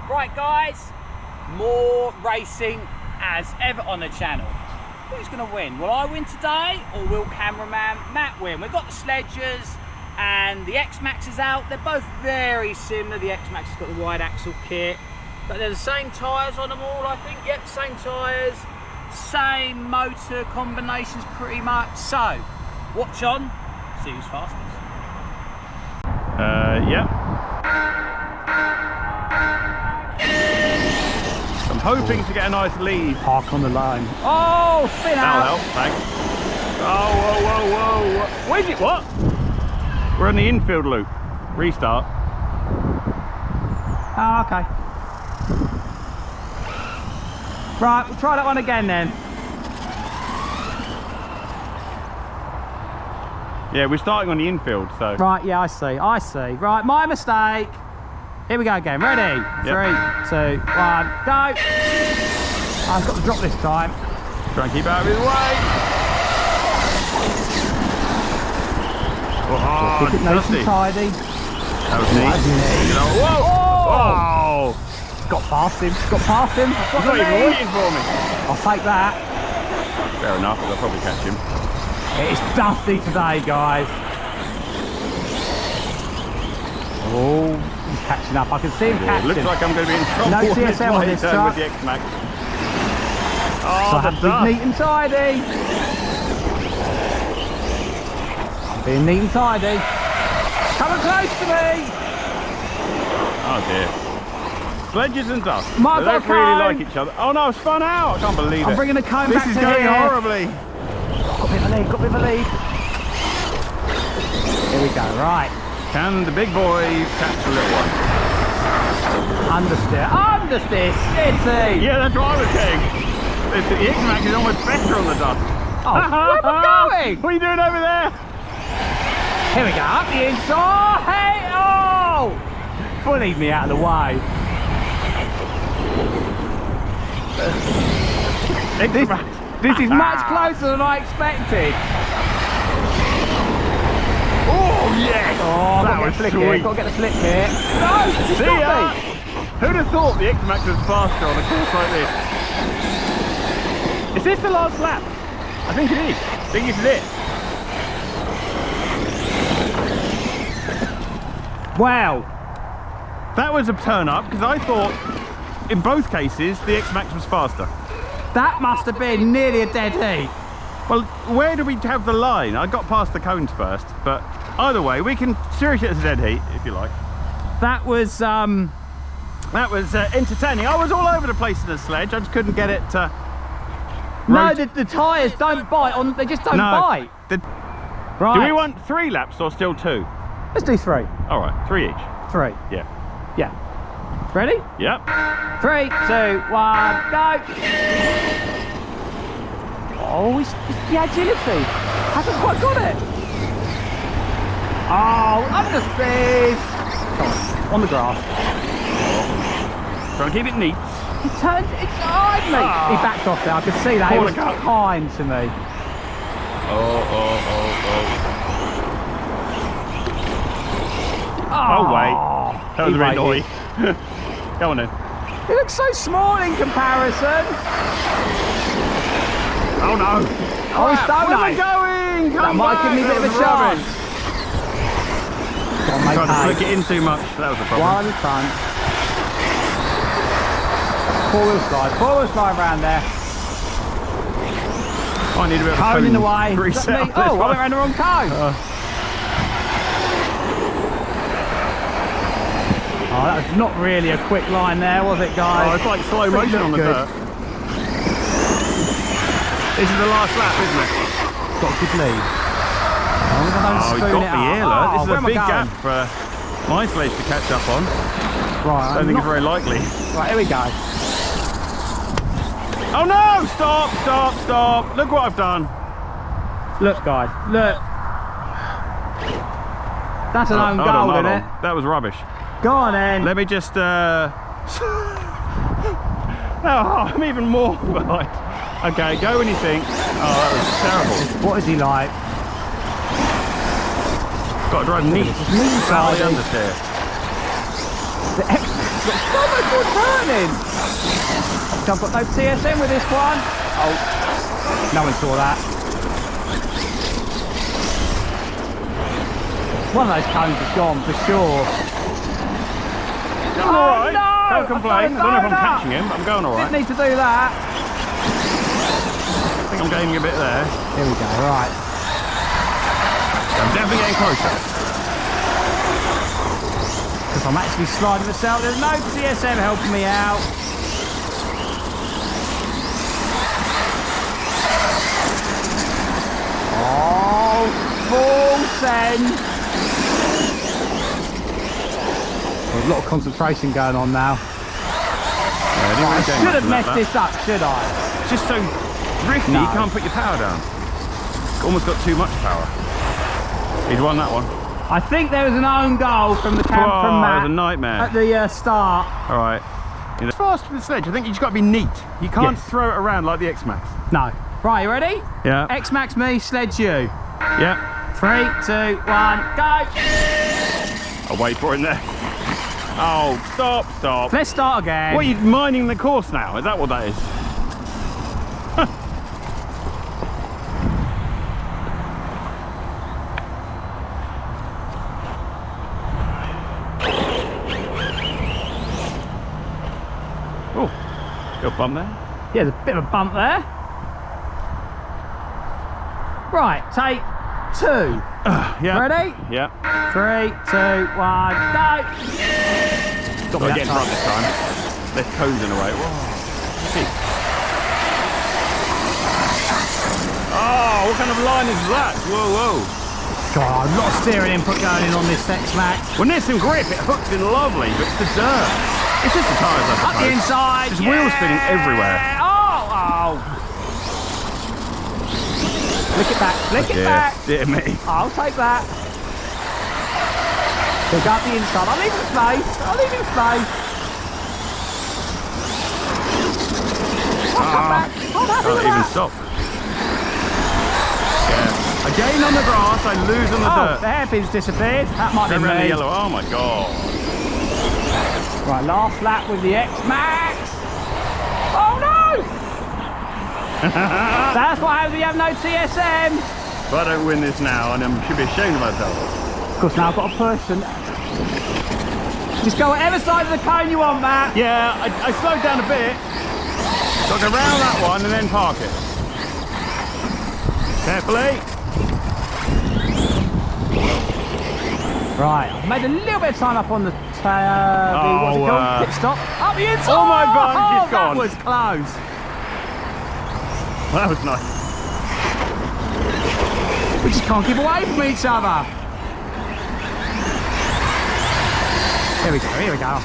Right guys, more racing as ever on the channel. Who's going to win? Will I win today or will cameraman Matt win? We've got the Sledges and the X-Maxx is out. They're both very similar. The X-Maxx has got the wide axle kit, but they're the same tyres on them all, I think. Yep, same tyres, same motor combinations pretty much. So, watch on, see who's fastest. Yeah. I'm hoping to get a nice lead. Park on the line. Oh, spin out. That'll help, thanks. Oh, whoa, whoa, whoa. Where's it? What? We're on the infield loop. Restart. Oh, okay. Right, we'll try that one again then. Yeah, we're starting on the infield, so. Right, yeah, I see. Right, my mistake. Here we go again. Ready? Yep. 3, 2, 1, go. I've got to drop this time. Try and keep out of his way. Oh, Keep it nice and tidy. That was neat. You know, whoa! Oh! Got past him. Got past him. He's not even waiting for me. I'll take that. Fair enough, I'll probably catch him. It is dusty today, guys. Oh, he's catching up. I can see him catching. Looks like I'm going to be in trouble. No CSM on this truck. With the X-Maxx. So Oh, I have to be neat and tidy. Being neat and tidy. Coming close to me. Oh dear. Sledges and dust. They Mark, don't got a really cone. like each other. Oh no, I've spun out. I can't believe it. I'm bringing the cone This back is to going here. horribly. Got a bit of a lead, got a bit of a lead. Here we go, right. Can the big boys catch the little one? Understeer, city. Yeah, that's what I was saying. The X-Maxx is almost better on the dust. Oh, where am I going? What are you doing over there? Here we go, up the inside. Hey, oh! Bullied me out of the way. This is much closer than I expected. Oh yes! Oh, that was sweet. sweet. Got to get the slip here. No, See ya! Who'd have thought the X-Maxx was faster on a course like this? Is this the last lap? I think it is. I think this is it. Wow. That was a turn up because I thought in both cases the X-Maxx was faster. That must have been nearly a dead heat. Well, where do we have the line? I got past the cones first, but either way, we can seriously it's a dead heat if you like. That was entertaining. I was all over the place in the sledge. I just couldn't get it to. No, the tyres don't bite on. They just don't bite. Right. Do we want 3 laps or still 2? Let's do 3. All right, 3 each. 3. Yeah. Yeah. Ready? Yep. 3, 2, 1, go. Oh, it's the agility. Hasn't quite got it. Oh, under speed. Come on the grass. Try and keep it neat. He turned, it's eyed me. Oh. He backed off there. I could see that. He was kind to me. Oh. Oh, wait. That was a bit naughty. Go on then. He looks so small in comparison. Oh no. Oh, it's Where am I going? That might give me a bit of a chance. I'm trying to flick it in too much. That was the problem. One front. Four-wheel slide around there. I need a bit of a Cone in the way. reset. Oh, I went around the wrong cone. Oh, that was not really a quick line there, was it, guys? Oh, it's like slow motion on the dirt. This is the last lap, isn't it? Got a good lead. Oh, he's got me here, look. This is a big gap for my sledge to catch up on. Right. I don't think it's very likely. Right, here we go. Oh no! Stop! Look what I've done. Look, guys, look. That's an own goal, isn't it? That was rubbish. Go on then. Let me just oh, I'm even more behind. Okay, go when you think. Oh, that was terrible. What is he like? Got to drive neat. Neat Sally side. understeer. The X got so much still turning. I've got no TSM with this one. Oh, no one saw that. One of those cones is gone for sure. Going alright. No, Don't complain. I don't know if I'm catching him, but I'm going alright. Didn't need to do that. I think I'm gaining a bit there. Here we go, right. I'm definitely getting closer. Because I'm actually sliding myself. There's no TSM helping me out. Oh, full send. There's a lot of concentration going on now. Yeah, I should have messed this up, should I? It's just so drifty, No. you can't put your power down. Almost got too much power. He's won that one. I think there was an own goal from the camp from Oh, Matt it was a nightmare. at the start. All right. You know, fast with the sledge, I think you just got to be neat. You can't Yes. throw it around like the X-Maxx. No. Right, you ready? Yeah. X-Maxx me, Sledge you. Yeah. 3, 2, 1, go! I'll wait for it in there. Oh, stop. Let's start again. What, are you mining the course now? Is that what that is? Oh, got a bump there. Yeah, there's a bit of a bump there. Right, take 2. Yeah. Ready? Yeah. 3, 2, 1, go! Got to get in front this time. There's cones in the way. Whoa. See. Oh, what kind of line is that? Whoa. God, a lot of steering input going in on this X-Maxx. When there's some grip, it hooks in lovely, but it's the dirt. It's just the tyres, I suppose. Up the inside. There's wheels spinning everywhere. Oh! Flick it back, flick it back. Dear me. I'll take that. Pick up the inside. I'll leave him space. I'll come back. I'm happy with Can't even that. stop. Yeah. Again on the grass, I lose on the dirt. The hairpin's disappeared. That might be Around the me. yellow. Oh my god. Right, last lap with the X-Maxx. Oh no! That's what happens when you have no TSM. If I don't win this now, and I should be ashamed of myself. Of course, now I've got a push and just go whatever side of the cone you want, Matt. Yeah, I slowed down a bit. Got to round that one and then park it. Carefully. Right, I've made a little bit of time up on the what's it called? Pit stop. Up the inside. Oh my bunch is gone. That was close. Well, that was nice. We just can't keep away from each other. Here we go.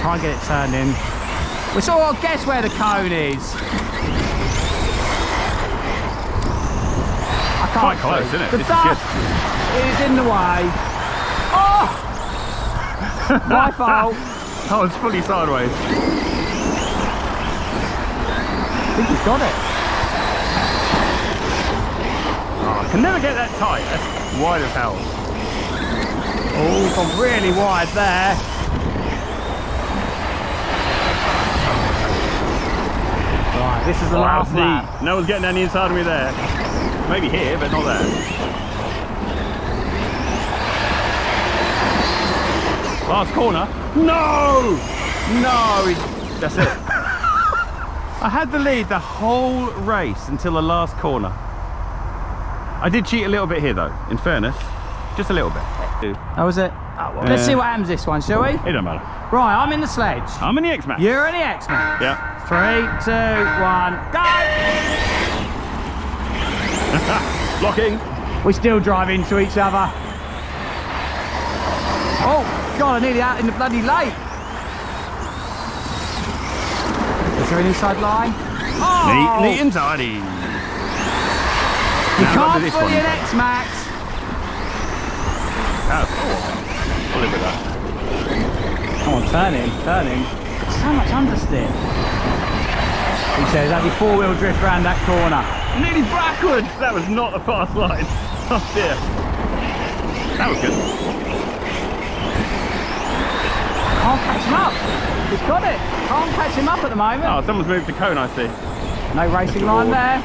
Try and get it turned in. We sort of guess where the cone is. I can't Quite close, see. isn't it? The This is dust is in the way. Oh! My fault. Oh, it's fully sideways. I think he's got it. Oh, I can never get that tight. That's wide as hell. Oh, gone really wide there. Right, this is the last lap. No one's getting down the inside of me there. Maybe here, but not there. Last corner. No! That's it. I had the lead the whole race until the last corner. I did cheat a little bit here though, in fairness. Just a little bit. That was it. Let's see what happens this one, shall we? It don't matter. Right, I'm in the Sledge. I'm in the X-Maxx. You're in the X-Maxx. Yeah. 3, 2, 1, go! Blocking. We still drive into each other. Oh, God, I'm nearly out in the bloody lake. Is there an inside line? Oh! Neat and tidy. You Now can't this fully one. an X-Maxx. I'll live with that. Come on, turning. So much understeer. He says, as he four-wheel drift round that corner. Nearly backwards. That was not a fast line. Oh dear. That was good. Can't catch him up. He's got it. Can't catch him up at the moment. Oh, someone's moved the cone, I see. No racing line there.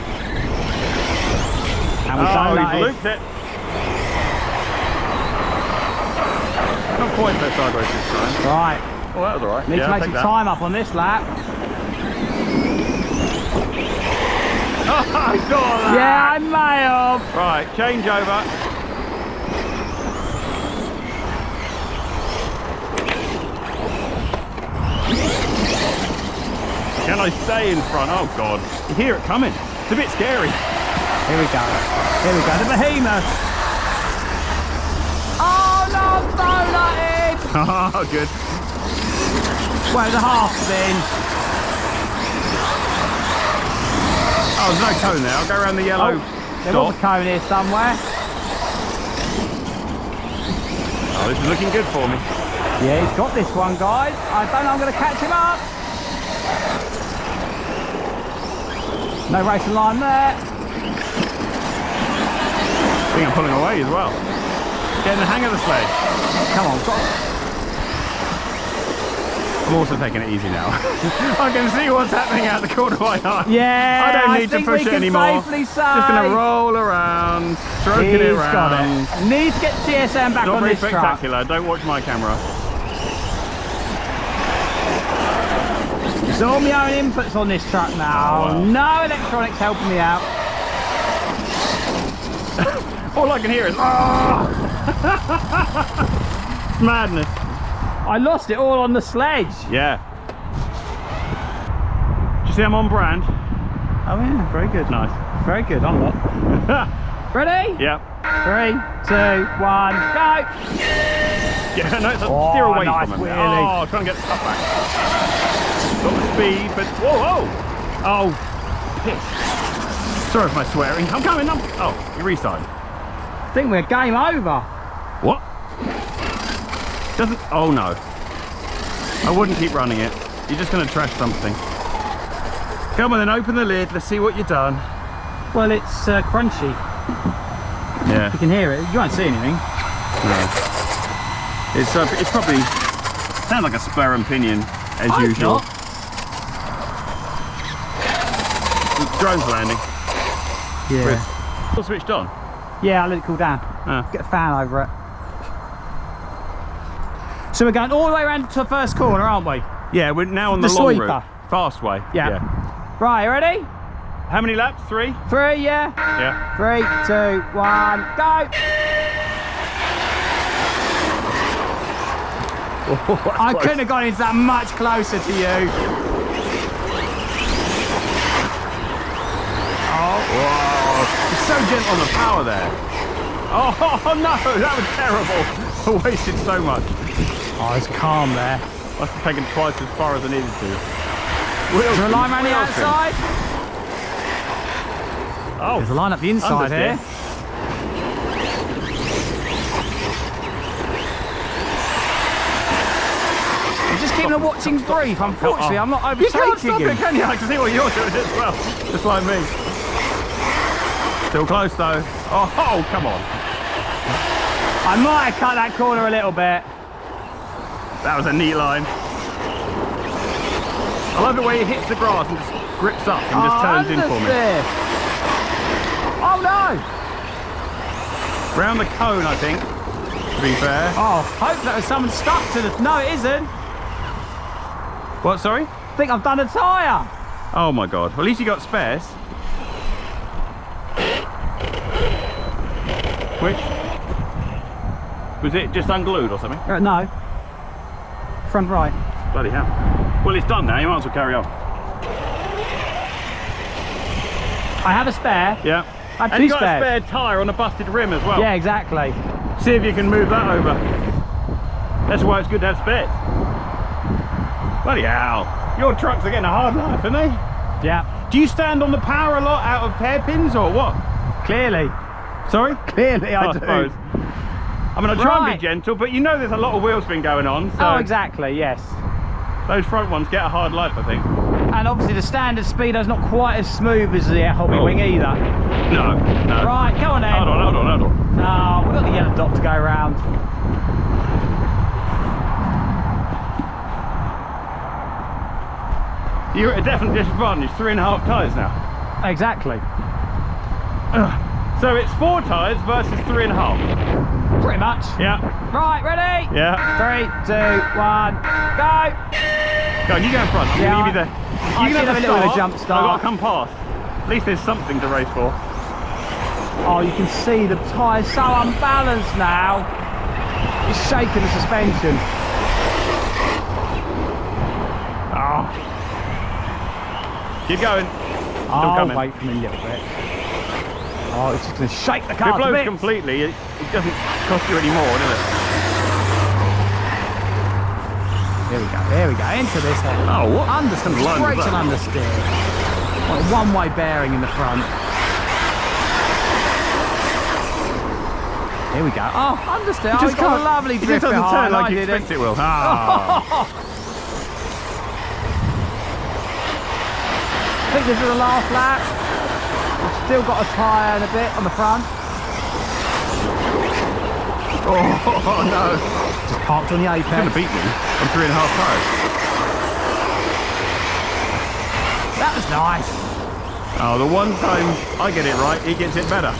And we've done he's looped it. Not quite so sideways this time. Right. Oh, that was alright. Need to make some time up on this lap. Oh, I saw that! Yeah, I may have. Right, change over. Can I stay in front? Oh God, you hear it coming. It's a bit scary. Here we go. Here we go. The behemoth. Oh no, donutted. Oh, good. Well, the half spin. Oh, there's no cone there. I'll go around the yellow There dot. was a cone here somewhere. Oh, this is looking good for me. Yeah, he's got this one, guys. I don't know I'm going to catch him up. No racing line there. I think I'm pulling away as well. Getting the hang of the sledge. Come on, I'm also taking it easy now. I can see what's happening out the corner of my eye. Yeah, I don't need to push it anymore. Safely say. Just going to roll around, stroking it around. Got it. Need to get GSM back Not on very this truck. spectacular. Don't watch my camera. It's all my own inputs on this truck now. Oh, wow. No electronics helping me out. All I can hear is oh! It's madness. I lost it all on the sledge. Yeah. Do you see I'm on brand? Oh yeah, very good. Nice. Very good, I'm not. Ready? Yep. 3, 2, 1, go! Yeah, no, Oh, steer away nice from him. wheelie. Oh, trying to get the stuff back. Got the speed, but whoa, whoa! Oh, piss. Sorry for my swearing. I'm coming. Oh, you restarted. I think we're game over. What? Doesn't. Oh no. I wouldn't keep running it. You're just going to trash something. Come on, then open the lid. Let's see what you've done. Well, it's crunchy. Yeah. You can hear it. You won't see anything. No. It's probably sounds like a spur and pinion as usual. Not. The drone's landing. Yeah. All switched on. Yeah, I let it cool down. Ah. Get a fan over it. So we're going all the way around to the first corner, aren't we? Yeah, we're now on the long sweeper. route. Fast way. Yeah. Right, you ready? How many laps? 3? 3, yeah? Yeah. 3, 2, 1, go! I couldn't have gone into that much closer to you. Oh, whoa. It's so gentle on the power there. Oh no, that was terrible. I wasted so much. Oh, it's calm there. Must have taken twice as far as I needed to. Is there a line around the outside? Oh, There's a line up the inside here. I'm just keeping a watching brief. Unfortunately, I'm not You can't overtaking stop him. it, can you? I can see what you're doing as well. Just like me. Still close though. Oh, come on. I might have cut that corner a little bit. That was a neat line. I love the way he hits the grass and just grips up and just turns in for me. Oh no! Round the cone, I think, to be fair. Oh, hope that was someone stuck to the... No, it isn't. What, sorry? I think I've done a tyre. Oh my God. Well, at least you got spares. Which? Was it just unglued or something? No. Front right. Bloody hell. Well, it's done now. You might as well carry on. I have a spare. Yeah. I have And two you got spares. a spare tyre on a busted rim as well. Yeah, exactly. See if you can move that over. That's why it's good to have spares. Bloody hell. Your trucks are getting a hard life, aren't they? Yeah. Do you stand on the power a lot out of hairpins or what? Clearly. Sorry? Clearly I do. suppose. I mean, I try and Right. be gentle, but you know there's a lot of wheel spin going on. So Oh, exactly, yes. those front ones get a hard life, I think. And obviously the standard speedo's not quite as smooth as the hobby wing either. No, no. Right, go on then. Hold on. Oh, we've got the yellow dot to go round. You're at a definite disadvantage, 3.5 tyres now. Exactly. So it's 4 tyres versus 3.5. Pretty much. Yeah. Right, ready? Yeah. 3, 2, 1, go! Go on, you go in front. I'm Yeah, going to give you the... You can have a little bit of jump start. I've got to come past. At least there's something to race for. Oh, you can see the tyre's so unbalanced now. It's shaking the suspension. Oh. Keep going. I'll coming. wait for me a little bit. Oh, it's just going to shake the If car it to blows bits. completely, it doesn't cost you any more, does it? There we go, into this head. Oh, what? Understeer, straight to understeer. Like one-way bearing in the front. Here we go. Oh, understeer. Oh, it's got a lovely drift It just doesn't behind. turn like I you did expect it. it will. Ah. I think this is the last lap. We've still got a tyre and a bit on the front. Oh, no. Just parked on the apex. It's going to beat me on 3.5 tyres. That was nice. Oh, the one time I get it right, he gets it better.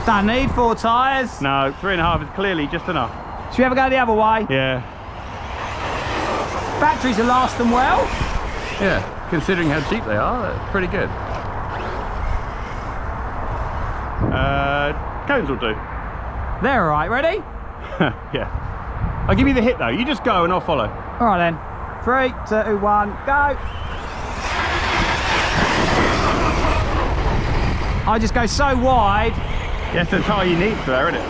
Don't need 4 tyres. No, 3.5 is clearly just enough. Should we ever go the other way? Yeah. Batteries will last them well. Yeah, considering how cheap they are, that's pretty good. Cones will do. They're all right. Ready? Yeah. I'll give you the hit though. You just go and I'll follow. All right then. 3, 2, 1, go. I just go so wide. Yes, the tyre you need for there, isn't it?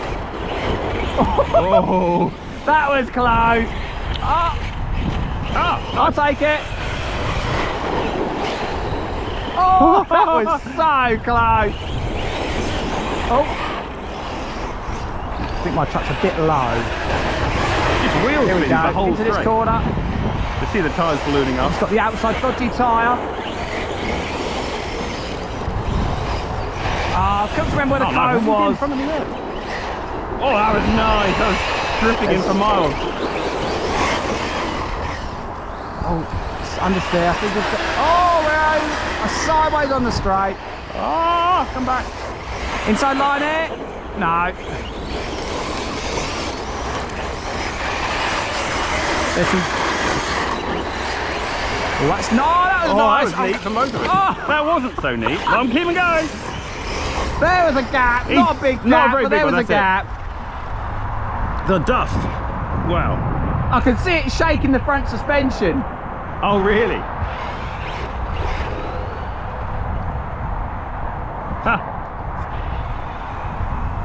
Oh. That was close. Oh, Ah, I'll take it. Oh, that was so close. Oh. I think my truck's a bit low. Just wheel Here we spins go, the whole into this straight. corner. To see the tyres ballooning up. It's got the outside dodgy tyre. I couldn't remember where the cone was. In front of me there. Oh, that was nice. I was drifting in for miles. Oh, it's understeer. I think it's got... Oh, we're sideways on the straight. Ah, come back. Inside line here? No. There's some... Oh, that's... No, that was nice. That was neat for most of it. Oh. That wasn't so neat. But I'm keeping going. There was a gap. Not a big gap, not a very but big there one, was a that's gap. The dust. Wow. I can see it shaking the front suspension. Oh, really? Ha.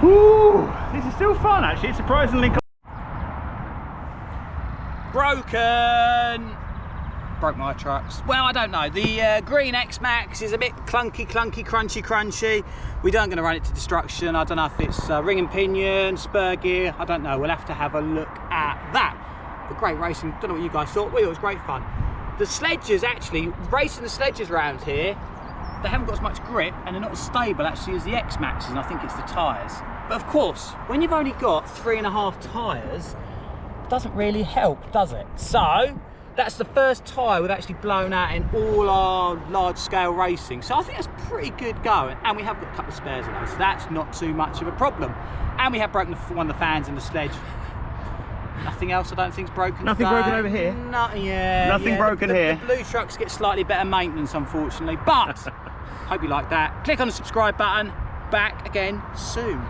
Woo. This is still fun, actually. It's surprisingly. Broken. Broke my trucks. Well, I don't know. The green X-Maxx is a bit clunky, crunchy. We aren't going to run it to destruction. I don't know if it's ring and pinion, spur gear. I don't know. We'll have to have a look at that. But great racing. Don't know what you guys thought. We thought it was great fun. The sledges, actually, racing the sledges around here, they haven't got as much grip and they're not as stable actually as the X-Maxes, and I think it's the tyres. But of course, when you've only got 3.5 tyres, it doesn't really help, does it? So that's the first tyre we've actually blown out in all our large scale racing. So I think that's pretty good going. And we have got a couple of spares of those, so that's not too much of a problem. And we have broken one of the fans in the sledge. Nothing else I don't think's broken. Nothing today. broken over here? Nothing broken here. The blue trucks get slightly better maintenance, unfortunately. But hope you like that. Click on the subscribe button. Back again soon.